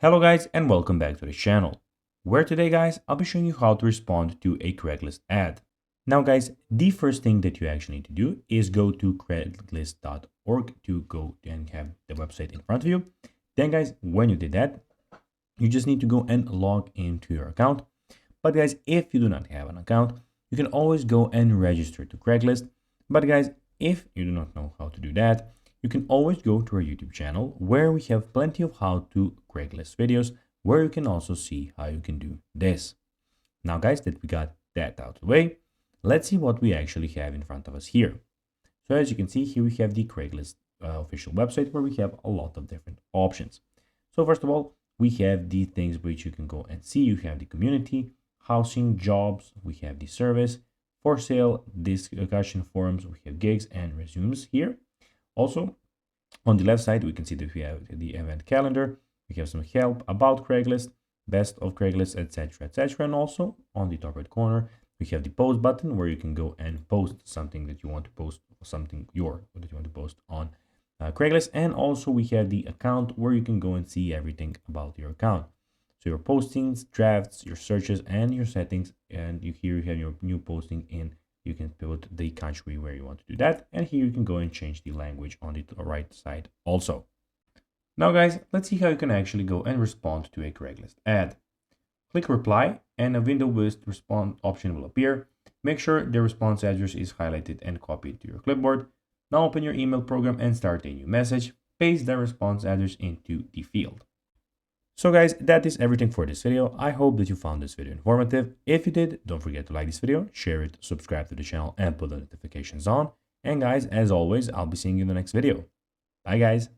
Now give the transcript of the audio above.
Hello guys and welcome back to the channel, where today guys I'll be showing you how to respond to a Craigslist ad. Now guys, the first thing that you actually need to do is go to craigslist.org to go and have the website in front of you. Then guys, when you did that, you just need to go and log into your account. But guys, if you do not have an account, you can always go and register to Craigslist. But guys, if you do not know how to do that, you can always go to our YouTube channel where we have plenty of how to Craigslist videos where you can also see how you can do this. Now guys, that we got that out of the way, let's see what we actually have in front of us here. So as you can see here, we have the Craigslist official website where we have a lot of different options. So first of all, we have the things which you can go and see. You have the community, housing, jobs, we have the service, for sale, discussion forums, we have gigs and resumes here. Also, on the left side, we can see that we have the event calendar, we have some help about Craigslist, best of Craigslist, etc., etc. And also on the top right corner, we have the post button where you can go and post something that you want to post, something that you want to post on Craigslist. And also we have the account where you can go and see everything about your account. So your postings, drafts, your searches, and your settings. And here you have your new posting in. You can put the country where you want to do that. And here you can go and change the language on the right side also. Now guys, let's see how you can actually go and respond to a Craigslist ad. Click reply and a window with respond option will appear. Make sure the response address is highlighted and copied to your clipboard. Now open your email program and start a new message. Paste the response address into the field. So guys, that is everything for this video. I hope that you found this video informative. If you did, don't forget to like this video, share it, subscribe to the channel, and put the notifications on. And guys, as always, I'll be seeing you in the next video. Bye guys.